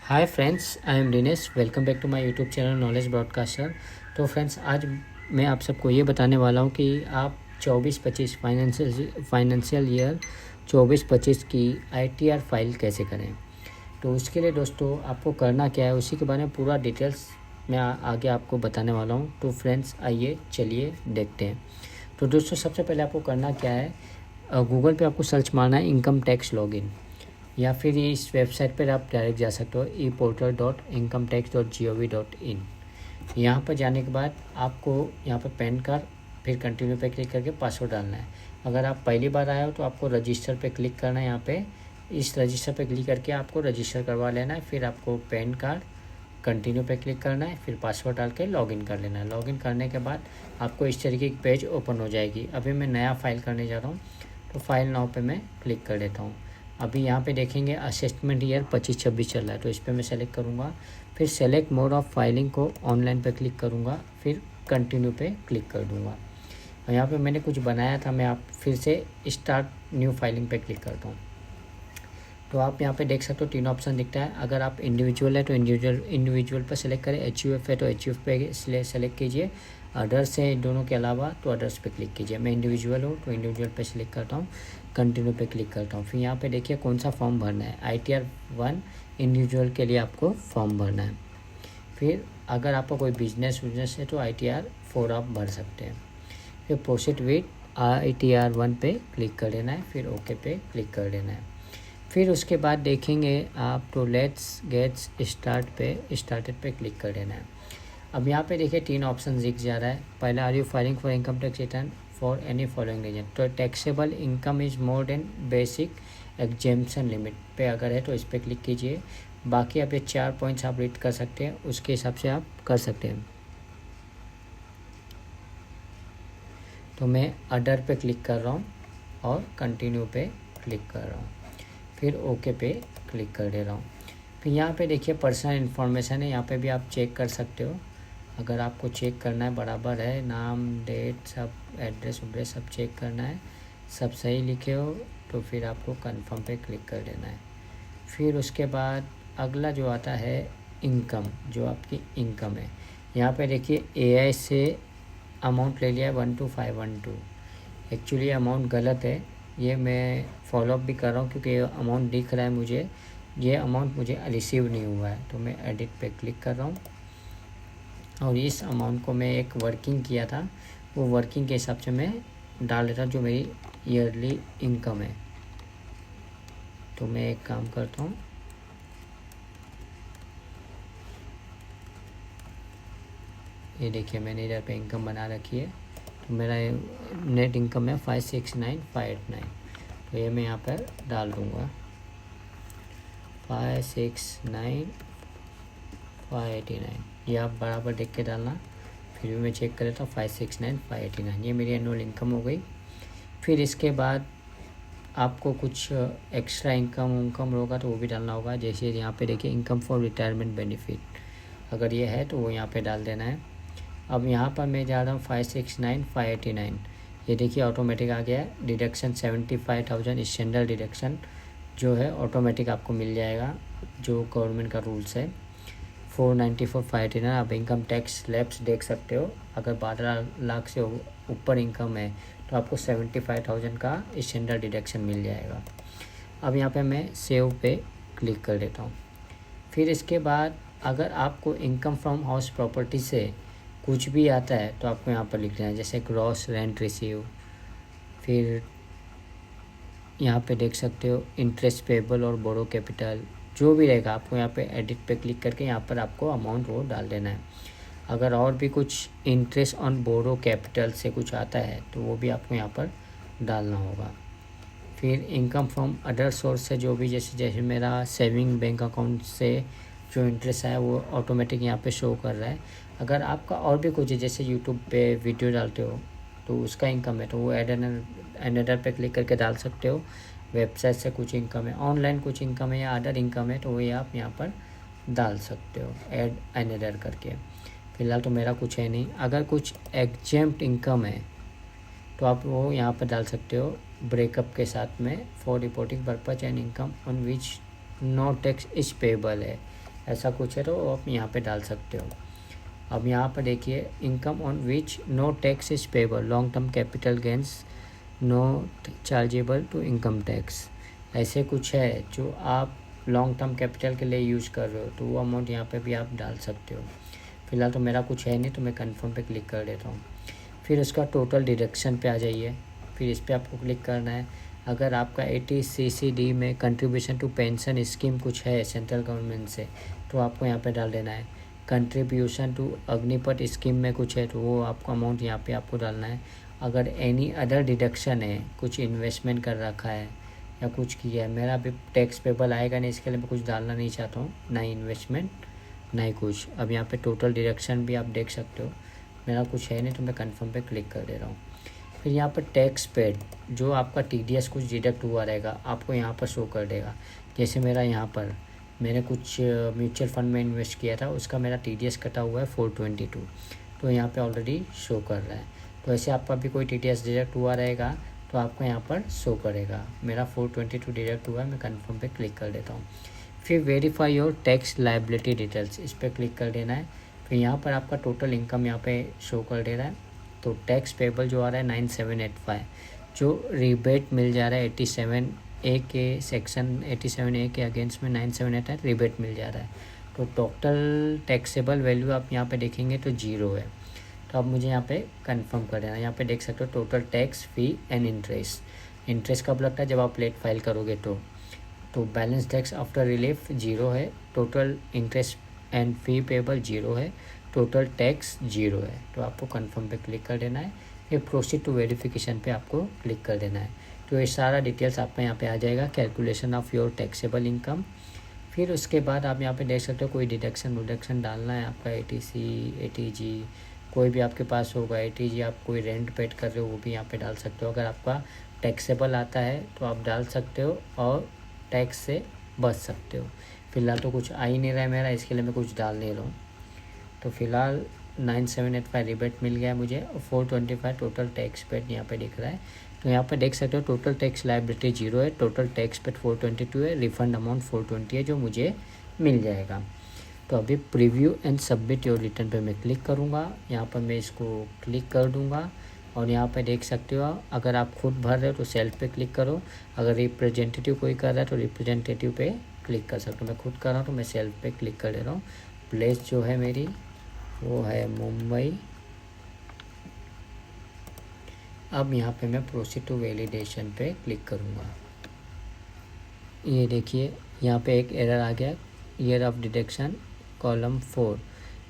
Hi friends, I am Dinesh. Welcome back to my YouTube channel knowledge broadcaster. तो friends, आज मैं आप सबको ये बताने वाला हूँ कि आप 24-25 फाइनेंशियल ईयर 24-25 की ITR फाइल कैसे करें। तो उसके लिए दोस्तों आपको करना क्या है, उसी के बारे में पूरा डिटेल्स मैं आगे आपको बताने वाला हूँ। तो फ्रेंड्स, आइए चलिए देखते हैं। तो दोस्तों, सबसे पहले आपको करना क्या है, गूगल पे आपको सर्च मारना है इनकम टैक्स लॉगिन, या फिर इस वेबसाइट पर आप डायरेक्ट जा सकते हो eportal.incometax.gov.in। यहाँ पर जाने के बाद आपको यहाँ पर पैन कार्ड, फिर कंटिन्यू पे क्लिक करके पासवर्ड डालना है। अगर आप पहली बार आए हो तो आपको रजिस्टर पे क्लिक करना है। यहाँ पे इस रजिस्टर पे क्लिक करके आपको रजिस्टर करवा लेना है। फिर आपको पैन कार्ड, कंटिन्यू पे क्लिक करना है, फिर पासवर्ड डाल के लॉगिन कर लेना है। लॉगिन करने के बाद आपको इस तरीके की पेज ओपन हो जाएगी। अभी मैं नया फाइल करने जा रहा हूँ, तो फाइल नाउ पे मैं क्लिक कर देता हूँ। अभी यहाँ पे देखेंगे असेसमेंट ईयर 25-26 चल रहा है, तो इस पर मैं सेलेक्ट करूँगा। फिर सेलेक्ट मोड ऑफ फाइलिंग को ऑनलाइन पे क्लिक करूँगा, फिर कंटिन्यू पे क्लिक कर दूँगा। और यहाँ पे मैंने कुछ बनाया था, मैं आप फिर से स्टार्ट न्यू फाइलिंग पे क्लिक करता हूँ। तो आप यहाँ पे देख सकते हो 3 ऑप्शन दिखता है। अगर आप इंडिविजुअल है तो इंडिविजुअल पर सेलेक्ट करें, HUF है तो HUF पे सेलेक्ट कीजिए, अदर्स है इन दोनों के अलावा तो अदर्स पे क्लिक कीजिए। मैं इंडिविजुअल हूँ तो इंडिविजुअल पे सेलेक्ट करता हूँ, कंटिन्यू पे क्लिक करता हूँ। फिर यहाँ पे देखिए कौन सा फॉर्म भरना है। ITR 1 इंडिविजुअल के लिए आपको फॉर्म भरना है। फिर अगर आपका कोई बिजनेस है तो ITR 4 आप भर सकते हैं। फिर प्रोसीड विथ ITR 1 पे क्लिक कर देना है, फिर ओके पे क्लिक कर देना है। फिर उसके बाद देखेंगे आप तो लेट्स गेट्स स्टार्टेड पे क्लिक कर देना है। अब यहाँ पे देखिए 3 ऑप्शन दिख जा रहा है। पहला, are you filing for income tax return for any following reason, तो taxable income is more than basic exemption limit पे अगर है तो इस पर क्लिक कीजिए। बाकी आप ये 4 पॉइंट्स आप रीड कर सकते हैं, उसके हिसाब से आप कर सकते हैं। तो मैं अदर पे क्लिक कर रहा हूँ और कंटिन्यू पे क्लिक कर रहा हूँ, फिर ओके पे क्लिक कर दे रहा हूँ। फिर यहाँ पे देखिए पर्सनल इन्फॉर्मेशन है, यहाँ पे भी आप चेक कर सकते हो। अगर आपको चेक करना है बराबर है, नाम, डेट, सब एड्रेस उड्रेस सब चेक करना है, सब सही लिखे हो तो फिर आपको कंफर्म पे क्लिक कर देना है। फिर उसके बाद अगला जो आता है इनकम, जो आपकी इनकम है, यहाँ पे देखिए AI से अमाउंट ले लिया है 12512। एक्चुअली अमाउंट गलत है, ये मैं फॉलोअप भी कर रहा हूँ क्योंकि ये अमाउंट दिख रहा है मुझे, ये अमाउंट मुझे रिसीव नहीं हुआ है। तो मैं एडिट पे क्लिक कर रहा हूँ और इस अमाउंट को मैं एक वर्किंग किया था, वो वर्किंग के हिसाब से मैं डाल देता जो मेरी ईयरली इनकम है। तो मैं एक काम करता हूँ, ये देखिए मैंने इधर पे इनकम बना रखी है। तो मेरा नेट इनकम है 569,589, तो ये मैं यहाँ पर डाल दूँगा 569,589। ये आप बराबर देख के डालना। फिर भी मैं चेक कर लेता हूँ 569,589, ये मेरी एनुअल इनकम हो गई। फिर इसके बाद आपको कुछ एक्स्ट्रा इनकम होगा तो वो भी डालना होगा। जैसे यहाँ पे देखिए इनकम फॉर रिटायरमेंट बेनिफिट, अगर ये है तो वो यहाँ पे डाल देना है। अब यहाँ पर मैं जा रहा हूँ 569,589, ये देखिए ऑटोमेटिक आ गया है। डिडक्शन 75,000 स्टैंडर्ड डिडक्शन जो है ऑटोमेटिक आपको मिल जाएगा, जो गवर्नमेंट का रूल्स है। 494,589 आप इनकम टैक्स स्लैब्स देख सकते हो। अगर 12 लाख से ऊपर इनकम है तो आपको 75,000 का स्टैंडर्ड डिडक्शन मिल जाएगा। अब यहाँ पे मैं सेव पे क्लिक कर देता हूँ। फिर इसके बाद अगर आपको इनकम फ्रॉम हाउस प्रॉपर्टी से कुछ भी आता है तो आपको यहाँ पर लिख देना है, जैसे ग्रॉस रेंट रिसीव। फिर यहाँ पे देख सकते हो इंटरेस्ट पेबल और बोरो कैपिटल, जो भी रहेगा आपको यहाँ पे एडिट पे क्लिक करके यहाँ पर आपको अमाउंट वो डाल देना है। अगर और भी कुछ इंटरेस्ट ऑन बोरो कैपिटल से कुछ आता है तो वो भी आपको यहाँ पर डालना होगा। फिर इनकम फ्रॉम अदर सोर्स से जो भी, जैसे मेरा सेविंग बैंक अकाउंट से जो इंटरेस्ट आया वो ऑटोमेटिक यहाँ पे शो कर रहा है। अगर आपका और भी कुछ है, जैसे यूट्यूब पे वीडियो डालते हो तो उसका इनकम है तो वो एड अनदर पे क्लिक करके डाल सकते हो। वेबसाइट से कुछ इनकम है, ऑनलाइन कुछ इनकम है या अदर इनकम है तो वही आप यहाँ पर डाल सकते हो ऐड अनदर करके। फ़िलहाल तो मेरा कुछ है नहीं। अगर कुछ एग्जेम्प्ट इनकम है तो आप वो यहाँ पर डाल सकते हो ब्रेकअप के साथ में, for reporting purpose and income on which no tax is payable है, ऐसा कुछ है तो आप यहाँ पे डाल सकते हो। अब यहाँ पर देखिए, income on which no tax is payable, long term capital gains not chargeable to income tax. ऐसे कुछ है जो आप लॉन्ग टर्म कैपिटल के लिए यूज़ कर रहे हो, तो वो अमाउंट यहाँ पे भी आप डाल सकते हो। फिलहाल तो मेरा कुछ है नहीं, तो मैं कंफर्म पे क्लिक कर देता हूँ। फिर उसका टोटल डिडक्शन पे आ जाइए, फिर इस पर आपको क्लिक करना है। अगर आपका 80 CCD में कंट्रीब्यूशन टू पेंशन स्कीम कुछ है सेंट्रल गवर्नमेंट से, तो आपको यहाँ पे डाल देना है। कंट्रीब्यूशन टू अग्निपथ स्कीम में कुछ है तो वो आपको अमाउंट यहाँ पे आपको डालना है। अगर एनी अदर डिडक्शन है, कुछ इन्वेस्टमेंट कर रखा है या कुछ किया है, मेरा अभी टैक्स पेबल आएगा नहीं, इसके लिए मैं कुछ डालना नहीं चाहता हूँ, ना ही इन्वेस्टमेंट ना ही कुछ। अब यहाँ पे टोटल डिडक्शन भी आप देख सकते हो, मेरा कुछ है नहीं तो मैं कंफर्म पे क्लिक कर दे रहा हूँ। फिर यहाँ पर टैक्स पेड, जो आपका TDS कुछ डिडक्ट हुआ रहेगा आपको यहाँ पर शो कर देगा। जैसे मेरा यहाँ पर मैंने कुछ म्यूचुअल फंड में इन्वेस्ट किया था, उसका मेरा TDS कटा हुआ है 422, तो यहाँ पे ऑलरेडी शो कर रहा है। तो ऐसे आपका भी कोई TDS डिडक्ट हुआ रहेगा तो आपको यहाँ पर शो करेगा। मेरा 422 डिडक्ट हुआ है, मैं कंफर्म पे क्लिक कर देता हूँ। फिर verify your tax liability details, इस पर क्लिक कर देना है। फिर यहाँ पर आपका टोटल इनकम यहाँ पे शो कर दे रहा है। तो टैक्स पेबल जो आ रहा है 9785, जो रिबेट मिल जा रहा है 87A के सेक्शन 87A के अगेंस्ट में 9785 रिबेट मिल जा रहा है। तो टोटल टैक्सेबल वैल्यू आप यहाँ पे देखेंगे तो 0 है। तो अब मुझे यहाँ पे कंफर्म कर देना। यहाँ पे देख सकते हो total tax fee and interest. Interest कब लगता है, जब आप लेट फाइल करोगे तो बैलेंस टैक्स आफ्टर रिलीफ 0 है, total interest and fee payable 0 है, टोटल टैक्स 0 है। तो आपको कंफर्म पे क्लिक कर देना है। फिर प्रोसीड टू वेरिफिकेशन पे आपको क्लिक कर देना है। तो ये सारा डिटेल्स आपका यहाँ पे आ जाएगा, calculation of your taxable income. फिर उसके बाद आप यहाँ पे देख सकते हो कोई डिडक्शन डालना है आपका, ATC ATG कोई भी आपके पास होगा। ATG आप कोई रेंट पेड कर रहे हो वो भी यहाँ पे डाल सकते हो। अगर आपका टैक्सेबल आता है तो आप डाल सकते हो और टैक्स से बच सकते हो। फिलहाल तो कुछ आ ही नहीं रहा है मेरा, इसके लिए मैं कुछ डाल नहीं रहा हूँ। तो फिलहाल 9785 रिबेट मिल गया मुझे, और 425 टोटल टैक्स पेड यहाँ पे दिख रहा है। तो यहाँ पे देख सकते हो टोटल टैक्स लायबिलिटी 0 है, टोटल टैक्स पेड 422 है, रिफंड अमाउंट 420 है जो मुझे मिल जाएगा। तो अभी preview and submit your return पे मैं क्लिक करूँगा। यहाँ पर मैं इसको क्लिक कर दूँगा और यहाँ पे देख सकते हो अगर आप खुद भर रहे हो तो सेल्फ पे क्लिक करो, अगर रिप्रेजेंटेटिव कोई कर रहा है तो रिप्रेजेंटेटिव पे क्लिक कर सकते हो। मैं खुद कर रहा हूँ तो मैं सेल्फ पे क्लिक कर दे रहा हूँ। प्लेस जो है मेरी वो है मुंबई। अब यहाँ पे मैं प्रोसीड टू वैलिडेशन पे क्लिक करूँगा। ये देखिए यहाँ पे एक एरर आ गया, year of deduction column 4,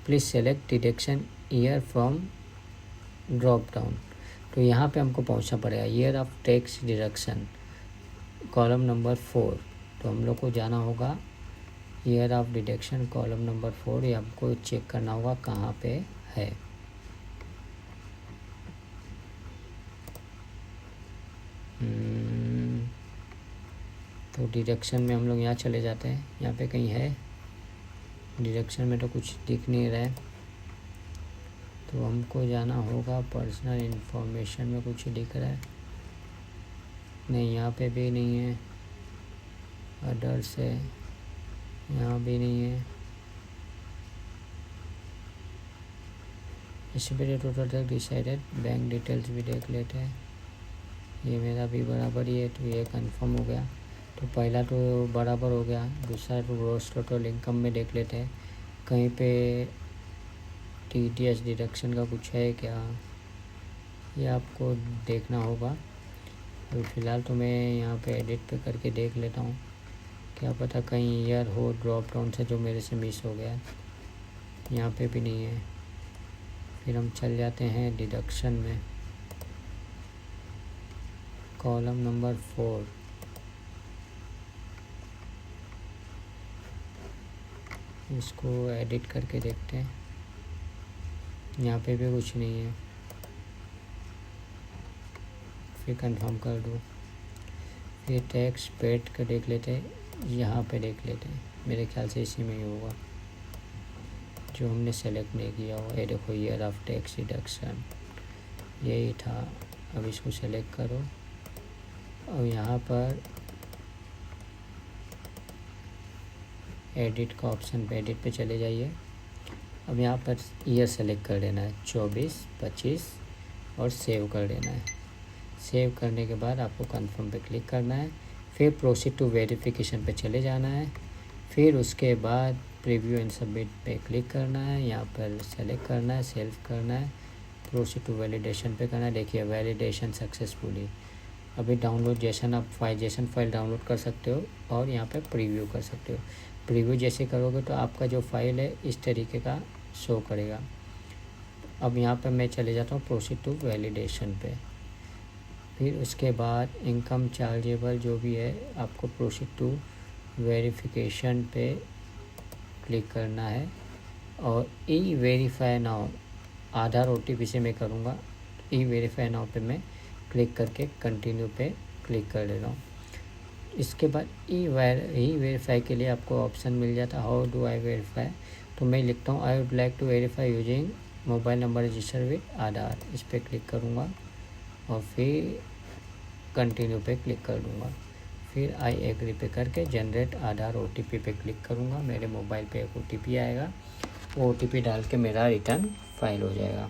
please select deduction year from drop down. तो यहाँ पे हमको पहुँचना पड़ेगा year of tax deduction column number 4। तो हम लोग को जाना होगा year of deduction column number 4, ये हमको चेक करना होगा कहाँ पे है। तो डिडक्शन में हम लोग यहाँ चले जाते हैं, यहाँ पे कहीं है। डिडक्शन में तो कुछ दिख नहीं रहा है, तो हमको जाना होगा पर्सनल इन्फॉर्मेशन में कुछ दिख रहा है नहीं, यहाँ पे भी नहीं है। अदर्स है, यहाँ भी नहीं है। इससे पहले total tax decided, bank details भी देख लेते हैं। ये मेरा भी बराबर ही है तो ये कंफर्म हो गया। तो पहला तो बराबर हो गया, दूसरा तो ग्रॉस टोटल इनकम में देख लेते हैं कहीं पे TDS डिडक्शन का कुछ है क्या, ये आपको देखना होगा। तो फिलहाल तो मैं यहाँ पे एडिट पे करके देख लेता हूँ, क्या पता कहीं ईयर हो ड्रॉप डाउन से जो मेरे से मिस हो गया। यहाँ पे भी नहीं है। फिर हम चल जाते हैं डिडक्शन में, कॉलम नंबर 4। इसको एडिट करके देखते हैं, यहाँ पे भी कुछ नहीं है। फिर कंफर्म कर दो। फिर टैक्स पेड का देख लेते हैं, यहाँ पे देख लेते हैं, मेरे ख्याल से इसी में ही होगा जो हमने सेलेक्ट नहीं किया हुआ। ये देखो ईयर ऑफ टैक्स डिडक्शन यही था। अब इसको सेलेक्ट करो और यहाँ पर एडिट का ऑप्शन पे, एडिट पे चले जाइए। अब यहाँ पर ईयर सेलेक्ट कर देना है 24, 25 और सेव कर देना है। सेव करने के बाद आपको कंफर्म पे क्लिक करना है, फिर प्रोसीड टू वेरिफिकेशन पे चले जाना है, फिर उसके बाद प्रीव्यू एंड सबमिट पे क्लिक करना है, यहाँ पर सेलेक्ट करना है, सेव करना है, प्रोसीड टू वैलिडेशन पे करना है। देखिए वैलिडेशन सक्सेसफुली। अभी डाउनलोड जेसन आप जेसन फाइल डाउनलोड कर सकते हो और यहाँ पे प्रीव्यू कर सकते हो। प्रीव्यू जैसे करोगे तो आपका जो फाइल है इस तरीके का शो करेगा। अब यहाँ पे मैं चले जाता हूँ प्रोसीड टू वैलिडेशन पे, फिर उसके बाद इनकम चार्जेबल जो भी है आपको प्रोसीड टू वेरिफिकेशन पे क्लिक करना है और ई वेरीफाई नाउ, आधार OTP से मैं करूँगा। ई वेरीफाई नाउ पे मैं क्लिक करके कंटिन्यू पे क्लिक कर दे रहा हूँ। इसके बाद ई वेरीफाई के लिए आपको ऑप्शन मिल जाता है हाउ डू आई वेरीफाई, तो मैं लिखता हूँ I would like to verify using mobile number register with Aadhaar. इस पर क्लिक करूँगा और फिर कंटिन्यू पे क्लिक कर दूँगा, फिर आई एग्री पे करके जनरेट आधार OTP पे क्लिक करूँगा। मेरे मोबाइल पे एक OTP आएगा, वो OTP डाल के मेरा रिटर्न फाइल हो जाएगा।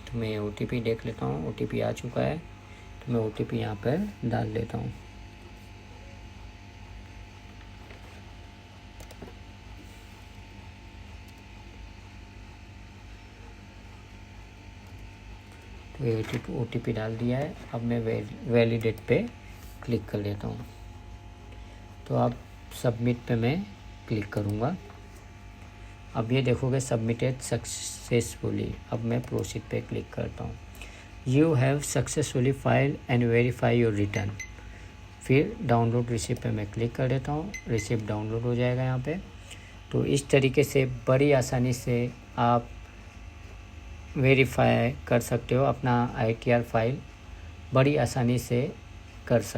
तो मैं OTP देख लेता हूँ, OTP आ चुका है, तो मैं OTP यहाँ पर डाल देता हूँ। तो OTP डाल दिया है। अब मैं वैलिडेट पे क्लिक कर देता हूँ। तो अब सबमिट पे मैं क्लिक करूँगा। अब ये देखोगे सबमिटेड सक्सेसफुली। अब मैं प्रोसीड पे क्लिक करता हूँ। You have successfully file and verify your return. फिर डाउनलोड रिसिप्ट पे मैं क्लिक कर देता हूँ, रिसिप्ट डाउनलोड हो जाएगा यहाँ पे। तो इस तरीके से बड़ी आसानी से आप वेरीफाई कर सकते हो, अपना ITR फाइल बड़ी आसानी से कर सकते हो।